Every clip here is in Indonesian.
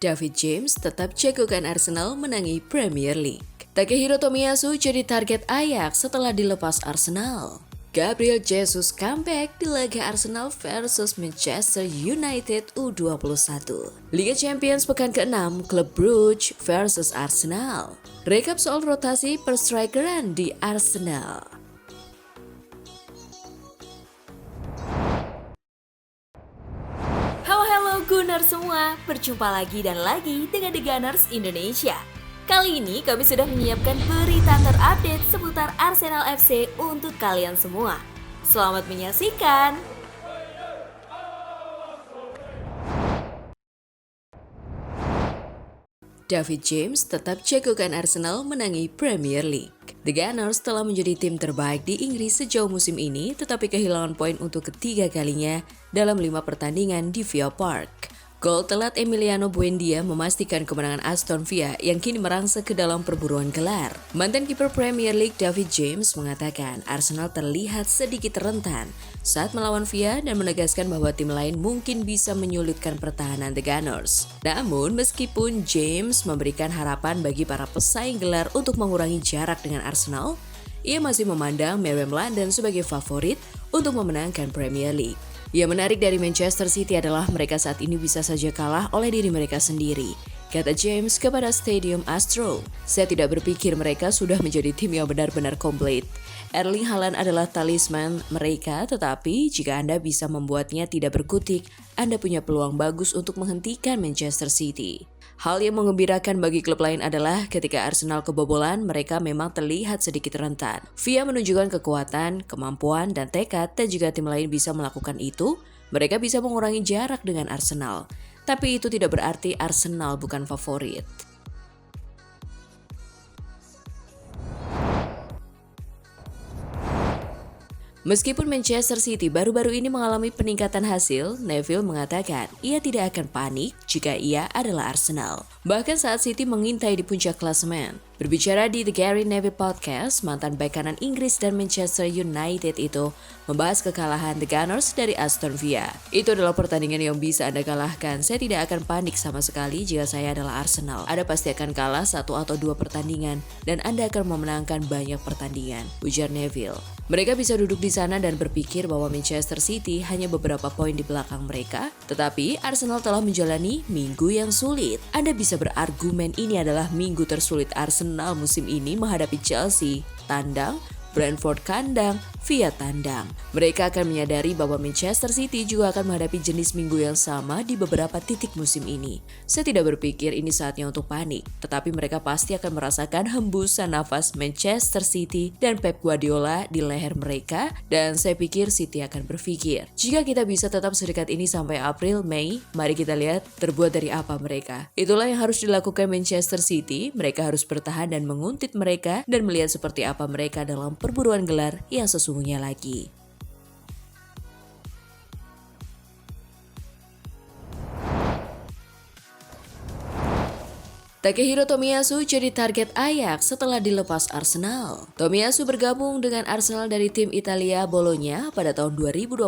David James tetap jagokan Arsenal menangi Premier League. Takehiro Tomiyasu jadi target Ajax setelah dilepas Arsenal. Gabriel Jesus comeback di laga Arsenal versus Manchester United U21. Liga Champions pekan ke-6, klub Brugge versus Arsenal. Rekap soal rotasi perstrikeran di Arsenal. Halo Gunners semua, berjumpa lagi dan lagi dengan The Gunners Indonesia. Kali ini kami sudah menyiapkan berita terupdate seputar Arsenal FC untuk kalian semua. Selamat menyaksikan! David James tetap jagokan Arsenal menangi Premier League. The Gunners telah menjadi tim terbaik di Inggris sejauh musim ini, tetapi kehilangan poin untuk ketiga kalinya dalam 5 pertandingan di Villa Park. Gol telat Emiliano Buendia memastikan kemenangan Aston Villa yang kini merangsek ke dalam perburuan gelar. Mantan kiper Premier League David James mengatakan Arsenal terlihat sedikit rentan saat melawan Villa dan menegaskan bahwa tim lain mungkin bisa menyulitkan pertahanan The Gunners. Namun meskipun James memberikan harapan bagi para pesaing gelar untuk mengurangi jarak dengan Arsenal, ia masih memandang Mewem London sebagai favorit untuk memenangkan Premier League. Yang menarik dari Manchester City adalah mereka saat ini bisa saja kalah oleh diri mereka sendiri, kata James kepada Stadium Astro. Saya tidak berpikir mereka sudah menjadi tim yang benar-benar komplit. Erling Haaland adalah talisman mereka, tetapi jika Anda bisa membuatnya tidak berkutik, Anda punya peluang bagus untuk menghentikan Manchester City. Hal yang mengembirakan bagi klub lain adalah ketika Arsenal kebobolan, mereka memang terlihat sedikit rentan. Villa menunjukkan kekuatan, kemampuan, dan tekad, dan jika tim lain bisa melakukan itu, mereka bisa mengurangi jarak dengan Arsenal. Tapi itu tidak berarti Arsenal bukan favorit. Meskipun Manchester City baru-baru ini mengalami peningkatan hasil, Neville mengatakan ia tidak akan panik jika ia adalah Arsenal. Bahkan saat City mengintai di puncak klasemen. Berbicara di The Gary Neville Podcast, mantan bek kanan Inggris dan Manchester United itu membahas kekalahan The Gunners dari Aston Villa. Itu adalah pertandingan yang bisa Anda kalahkan. Saya tidak akan panik sama sekali jika saya adalah Arsenal. Anda pasti akan kalah 1 atau 2 pertandingan dan Anda akan memenangkan banyak pertandingan, ujar Neville. Mereka bisa duduk di sana dan berpikir bahwa Manchester City hanya beberapa poin di belakang mereka, tetapi Arsenal telah menjalani minggu yang sulit. Anda bisa berargumen ini adalah minggu tersulit Arsenal musim ini menghadapi Chelsea, tandang, Brentford kandang, Villa tandang. Mereka akan menyadari bahwa Manchester City juga akan menghadapi jenis minggu yang sama di beberapa titik musim ini. Saya tidak berpikir ini saatnya untuk panik, tetapi mereka pasti akan merasakan hembusan nafas Manchester City dan Pep Guardiola di leher mereka, dan saya pikir City akan berpikir, jika kita bisa tetap sedekat ini sampai April, Mei, mari kita lihat terbuat dari apa mereka. Itulah yang harus dilakukan Manchester City, mereka harus bertahan dan menguntit mereka dan melihat seperti apa mereka dalam perburuan gelar yang sesungguhnya lagi. Takehiro Tomiyasu jadi target Ajax setelah dilepas Arsenal. Tomiyasu bergabung dengan Arsenal dari tim Italia Bologna pada tahun 2021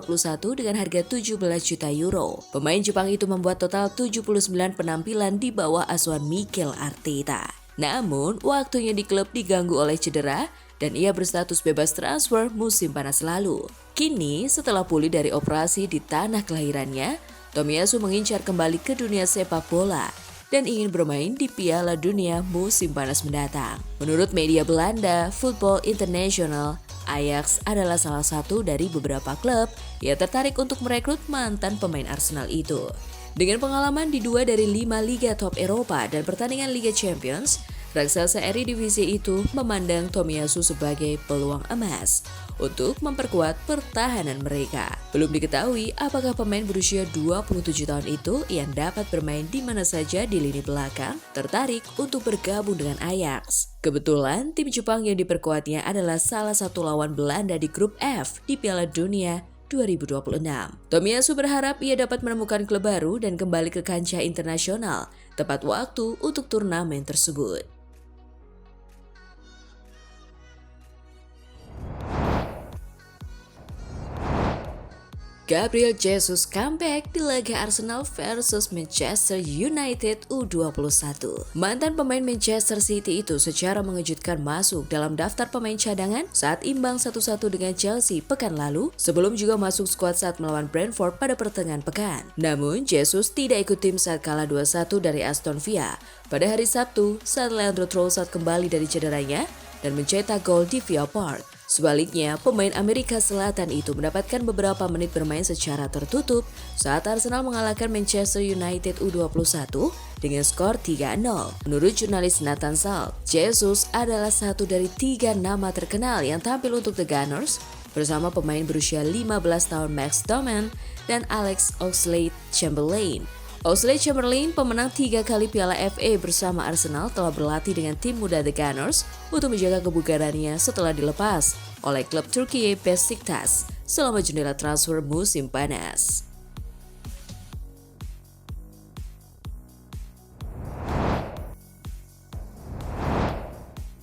dengan harga 17 juta euro. Pemain Jepang itu membuat total 79 penampilan di bawah asuhan Mikel Arteta. Namun, waktunya di klub diganggu oleh cedera dan ia berstatus bebas transfer musim panas lalu. Kini, setelah pulih dari operasi di tanah kelahirannya, Tomiyasu mengincar kembali ke dunia sepak bola dan ingin bermain di Piala Dunia musim panas mendatang. Menurut media Belanda, Football International, Ajax adalah salah satu dari beberapa klub yang tertarik untuk merekrut mantan pemain Arsenal itu. Dengan pengalaman di 2 dari 5 liga top Eropa dan pertandingan Liga Champions, raksasa Eredivisie itu memandang Tomiyasu sebagai peluang emas untuk memperkuat pertahanan mereka. Belum diketahui apakah pemain berusia 27 tahun itu yang dapat bermain di mana saja di lini belakang tertarik untuk bergabung dengan Ajax. Kebetulan tim Jepang yang diperkuatnya adalah salah satu lawan Belanda di grup F di Piala Dunia 2026. Tomiyasu berharap ia dapat menemukan klub baru dan kembali ke kancah internasional tepat waktu untuk turnamen tersebut. Gabriel Jesus comeback di laga Arsenal versus Manchester United U21. Mantan pemain Manchester City itu secara mengejutkan masuk dalam daftar pemain cadangan saat imbang 1-1 dengan Chelsea pekan lalu, sebelum juga masuk skuad saat melawan Brentford pada pertengahan pekan. Namun, Jesus tidak ikut tim saat kalah 2-1 dari Aston Villa pada hari Sabtu saat Leandro Trossard kembali dari cederanya dan mencetak gol di Villa Park. Sebaliknya, pemain Amerika Selatan itu mendapatkan beberapa menit bermain secara tertutup saat Arsenal mengalahkan Manchester United U21 dengan skor 3-0. Menurut jurnalis Nathan Salt, Jesus adalah satu dari 3 nama terkenal yang tampil untuk The Gunners bersama pemain berusia 15 tahun Max Doman dan Alex Oxlade-Chamberlain. Oxlade-Chamberlain, pemenang 3 kali Piala FA bersama Arsenal, telah berlatih dengan tim muda The Gunners untuk menjaga kebugarannya setelah dilepas oleh klub Turki Besiktas selama jendela transfer musim panas.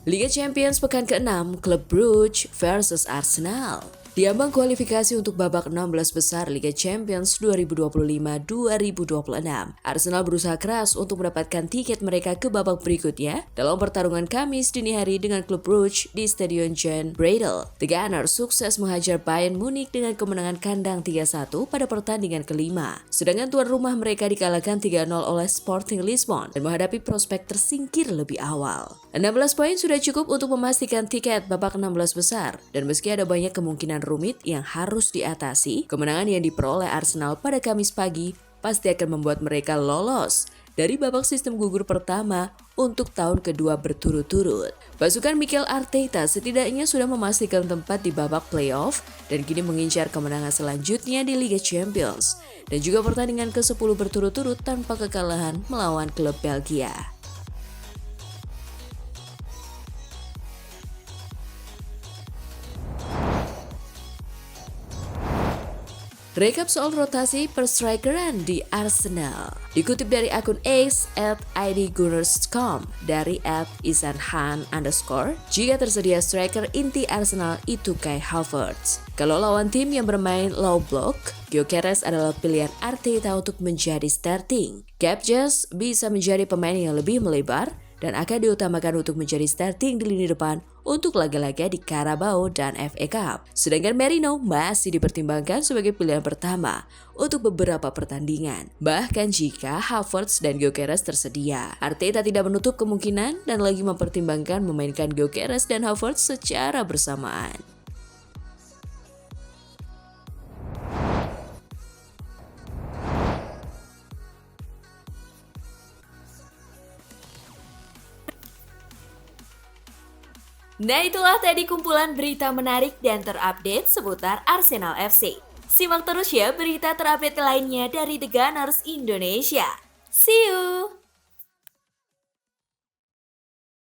Liga Champions pekan ke-6, klub Brugge versus Arsenal. Diambang kualifikasi untuk babak 16 besar Liga Champions 2025-2026. Arsenal berusaha keras untuk mendapatkan tiket mereka ke babak berikutnya dalam pertarungan Kamis dini hari dengan klub Brugge di Stadion Jan Breydel. The Gunners sukses menghajar Bayern Munich dengan kemenangan kandang 3-1 pada pertandingan kelima. Sedangkan tuan rumah mereka dikalahkan 3-0 oleh Sporting Lisbon dan menghadapi prospek tersingkir lebih awal. 16 poin sudah cukup untuk memastikan tiket babak 16 besar, dan meski ada banyak kemungkinan rumit yang harus diatasi, kemenangan yang diperoleh Arsenal pada Kamis pagi pasti akan membuat mereka lolos dari babak sistem gugur pertama untuk tahun kedua berturut-turut. Pasukan Mikel Arteta setidaknya sudah memastikan tempat di babak playoff dan kini mengincar kemenangan selanjutnya di Liga Champions dan juga pertandingan ke-10 berturut-turut tanpa kekalahan melawan klub Belgia. Rekap soal rotasi perstrikeran di Arsenal. Dikutip dari akun X @idgunners.com dari @isanhan_, jika tersedia striker inti Arsenal itu Kai Havertz. Kalau lawan tim yang bermain low block, Gyökeres adalah pilihan Arteta untuk menjadi starting. Gabjes bisa menjadi pemain yang lebih melebar dan akan diutamakan untuk menjadi starting di lini depan untuk laga-laga di Carabao dan FA Cup. Sedangkan Merino masih dipertimbangkan sebagai pilihan pertama untuk beberapa pertandingan. Bahkan jika Havertz dan Gyökeres tersedia, Arteta tidak menutup kemungkinan dan lagi mempertimbangkan memainkan Gyökeres dan Havertz secara bersamaan. Nah, itulah tadi kumpulan berita menarik dan terupdate seputar Arsenal FC. Simak terus ya berita terupdate lainnya dari The Gunners Indonesia. See you!